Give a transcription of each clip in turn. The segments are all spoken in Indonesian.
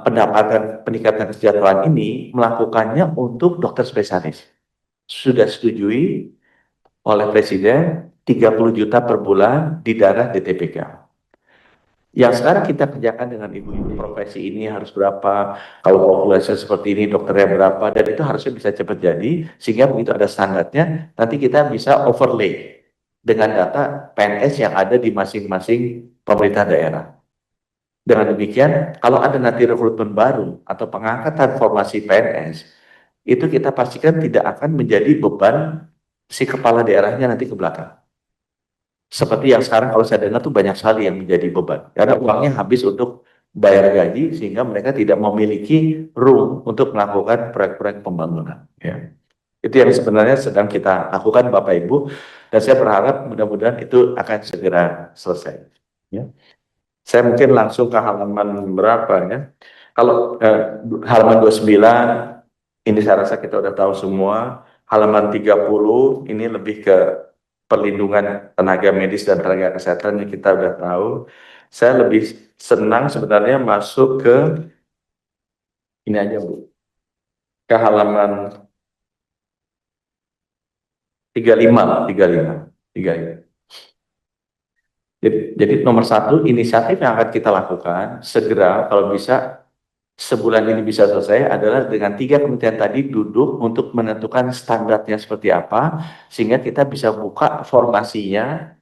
pendapatan peningkatan kesejahteraan ini melakukannya untuk dokter spesialis. Sudah setujui oleh Presiden 30 juta per bulan di daerah DTPK. Yang sekarang kita kerjakan dengan ibu-ibu profesi ini harus berapa, kalau populasi seperti ini dokternya berapa, dan itu harusnya bisa cepat jadi, sehingga begitu ada standarnya, nanti kita bisa overlay dengan data PNS yang ada di masing-masing pemerintah daerah. Dengan demikian, kalau ada nanti rekrutmen baru atau pengangkatan formasi PNS, itu kita pastikan tidak akan menjadi beban si kepala daerahnya nanti ke belakang. Seperti yang sekarang kalau saya dengar tuh banyak sekali yang menjadi beban. Karena uangnya habis untuk bayar gaji sehingga mereka tidak memiliki room untuk melakukan proyek-proyek pembangunan. Ya. Itu yang sebenarnya sedang kita lakukan Bapak Ibu, dan saya berharap mudah-mudahan itu akan segera selesai. Ya. Saya mungkin langsung ke halaman berapa ya. Kalau halaman 29 ini saya rasa kita udah tahu semua. Halaman 30 ini lebih ke perlindungan tenaga medis dan tenaga kesehatan yang kita udah tahu. Saya lebih senang sebenarnya masuk ke ini aja Bu. Ke halaman 35, 35, 35. Jadi nomor satu, inisiatif yang akan kita lakukan segera kalau bisa sebulan ini bisa selesai adalah dengan 3 kementerian tadi duduk untuk menentukan standarnya seperti apa, sehingga kita bisa buka formasinya,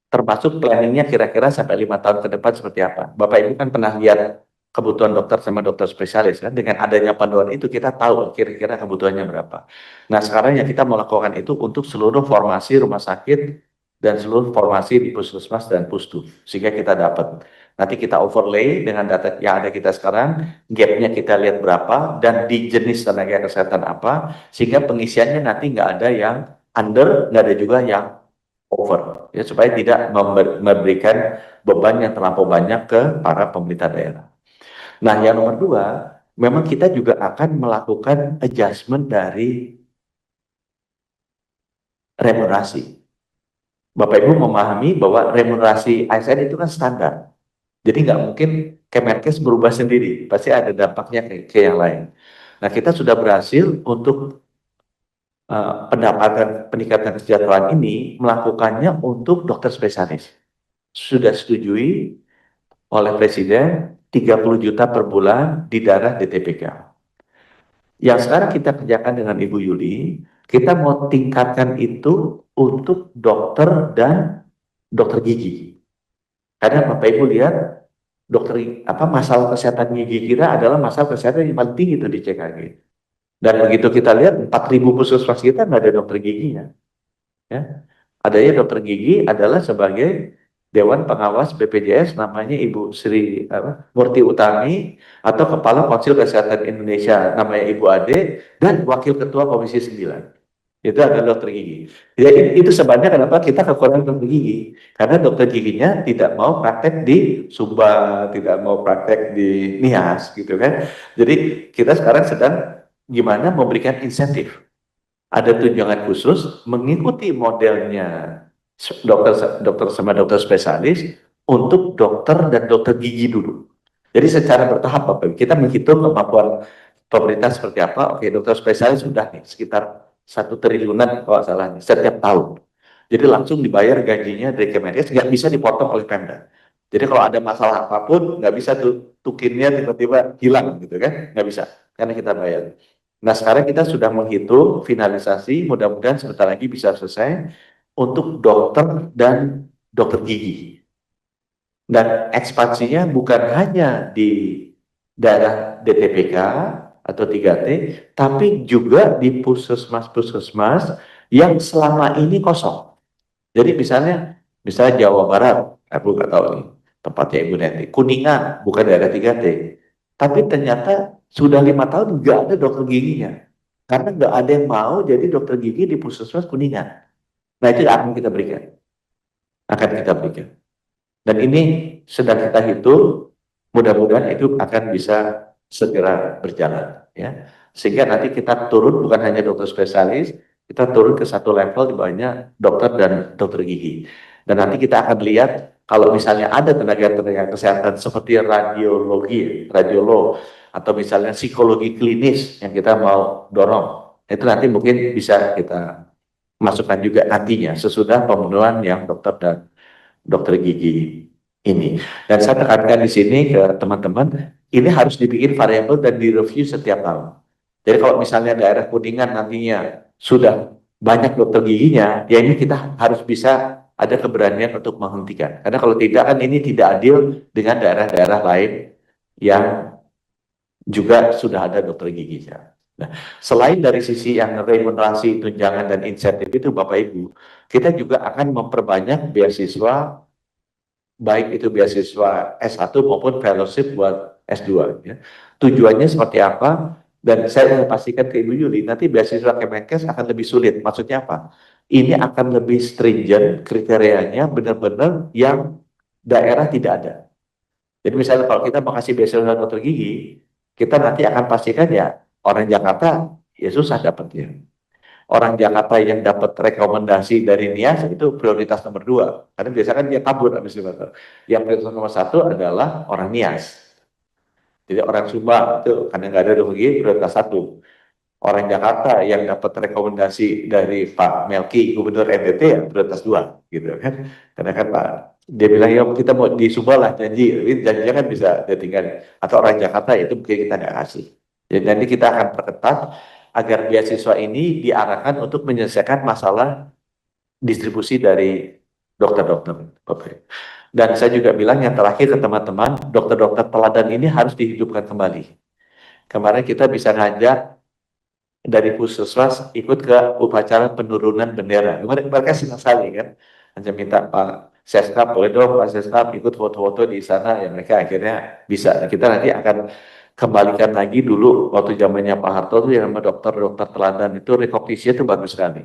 termasuk planningnya kira-kira sampai 5 tahun ke depan seperti apa. Bapak Ibu kan pernah lihat kebutuhan dokter sama dokter spesialis kan, dengan adanya panduan itu kita tahu kira-kira kebutuhannya berapa. Nah sekarang yang kita mau lakukan itu untuk seluruh formasi rumah sakit dan seluruh formasi di puskesmas dan pustu, sehingga kita dapat. Nanti kita overlay dengan data yang ada kita sekarang, gapnya kita lihat berapa, dan di jenis tenaga kesehatan apa, sehingga pengisiannya nanti nggak ada yang under, nggak ada juga yang over, ya supaya tidak memberikan beban yang terlampau banyak ke para pemerintah daerah. Nah, yang nomor dua, memang kita juga akan melakukan adjustment dari remunerasi. Bapak Ibu memahami bahwa remunerasi ASN itu kan standar. Jadi nggak mungkin Kemenkes berubah sendiri, pasti ada dampaknya ke yang lain. Nah, kita sudah berhasil untuk pendapatan peningkatan kesejahteraan ini melakukannya untuk dokter spesialis. Sudah setujui oleh Presiden 30 juta per bulan di daerah DTPK. Yang sekarang kita kerjakan dengan Ibu Yuli, kita mau tingkatkan itu untuk dokter dan dokter gigi. Karena Bapak Ibu lihat dokter masalah kesehatan gigi kita adalah masalah kesehatan yang paling tinggi itu di CKG. Dan begitu kita lihat 4.000 puskesmas kita nggak ada dokter giginya. Ya. Adanya dokter gigi adalah sebagai Dewan Pengawas BPJS, namanya Ibu Sri Murti Utami, atau Kepala Konsil Kesehatan Indonesia namanya Ibu Ade, dan Wakil Ketua Komisi 9. Itu adalah dokter gigi. Jadi itu sebabnya kenapa kita kekurangan dokter gigi. Karena dokter giginya tidak mau praktek di Sumba, tidak mau praktek di Nias gitu kan. Jadi kita sekarang sedang gimana memberikan insentif. Ada tunjangan khusus mengikuti modelnya dokter sama dokter spesialis untuk dokter dan dokter gigi dulu. Jadi secara bertahap Bapak, kita menghitung kemampuan pemerintah seperti apa. Oke, dokter spesialis sudah nih sekitar 1 triliunan kalau salah nih, setiap tahun. Jadi langsung dibayar gajinya dari Kemenkes, nggak bisa dipotong oleh Pemda. Jadi kalau ada masalah apapun, nggak bisa tuh tukinnya tiba-tiba hilang gitu kan, nggak bisa, karena kita bayar. Nah sekarang kita sudah menghitung finalisasi, mudah-mudahan sebentar lagi bisa selesai untuk dokter dan dokter gigi. Dan ekspansinya bukan hanya di daerah DTPK atau 3T, tapi juga di puskesmas-puskesmas yang selama ini kosong. Jadi misalnya Jawa Barat, aku nggak tahu nih tempatnya Ibu Neti, Kuningan bukan daerah 3T, tapi ternyata sudah 5 tahun nggak ada dokter giginya, karena nggak ada yang mau jadi dokter gigi di puskesmas Kuningan. Nah itu akan kita berikan. Dan ini sedang kita hitung, mudah-mudahan itu akan bisa segera berjalan, ya. Sehingga nanti kita turun bukan hanya dokter spesialis, kita turun ke satu level di bawahnya dokter dan dokter gigi. Dan nanti kita akan lihat Kalau misalnya ada tenaga-tenaga kesehatan seperti radiologi, radiolog, atau misalnya psikologi klinis yang kita mau dorong, itu nanti mungkin bisa kita masukkan juga nantinya sesudah pemenuhan yang dokter dan dokter gigi ini. Dan saya tekankan di sini ke teman-teman, ini harus dibikin variabel dan direview setiap tahun. Jadi kalau misalnya daerah Kuningan nantinya sudah banyak dokter giginya, ya ini kita harus bisa ada keberanian untuk menghentikan. Karena kalau tidak kan ini tidak adil dengan daerah-daerah lain yang juga sudah ada dokter giginya. Nah, selain dari sisi yang remunerasi, tunjangan, dan insentif itu Bapak Ibu, kita juga akan memperbanyak beasiswa, baik itu beasiswa S1 maupun fellowship buat S2. Ya. Tujuannya seperti apa? Dan saya mau pastikan ke Ibu Yuli, nanti beasiswa Kemenkes akan lebih sulit. Maksudnya apa? Ini akan lebih stringent kriterianya, benar-benar yang daerah tidak ada. Jadi misalnya kalau kita mau kasih beasiswa dokter gigi, kita nanti akan pastikan ya orang Jakarta ya susah dapatnya. Orang Jakarta yang dapat rekomendasi dari NIAS itu prioritas nomor 2. Karena biasanya kan dia kabur habis itu. Yang prioritas nomor 1 adalah orang NIAS. Jadi orang Sumba itu karena nggak ada dokter gigi prioritas 1. Orang Jakarta yang dapat rekomendasi dari Pak Melki, Gubernur NTT ya prioritas 2, gitu kan. Karena kan Pak, dia bilang ya kita mau di Sumba lah janji, janjinya kan bisa ditinggal. Atau orang Jakarta itu mungkin kita nggak kasih. Jadi nanti kita akan perketat agar beasiswa ini diarahkan untuk menyelesaikan masalah distribusi dari dokter-dokter. Dan saya juga bilang yang terakhir ke teman-teman, dokter-dokter teladan ini harus dihidupkan kembali. Kemarin kita bisa ngajak dari Puskesmas ikut ke upacara penurunan bendera. Mereka senang sekali kan. Hanya minta Pak Seskap, boleh dong Pak Seskap ikut foto-foto di sana. Ya mereka akhirnya bisa. Kita nanti akan kembalikan lagi dulu waktu zamannya Pak Harto itu yang nama dokter-dokter teladan itu rekognisinya itu bagus sekali.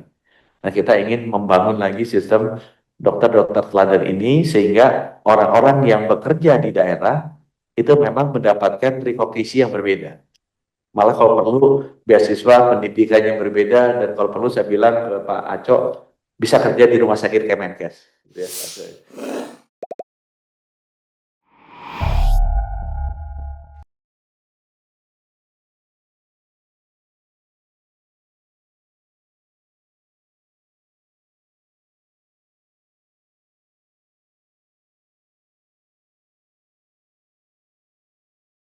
Nah kita ingin membangun lagi sistem dokter-dokter teladan ini sehingga orang-orang yang bekerja di daerah itu memang mendapatkan rekognisi yang berbeda. Malah kalau perlu beasiswa pendidikan yang berbeda dan kalau perlu saya bilang ke Pak Aco bisa kerja di rumah sakit Kemenkes. Gitu ya.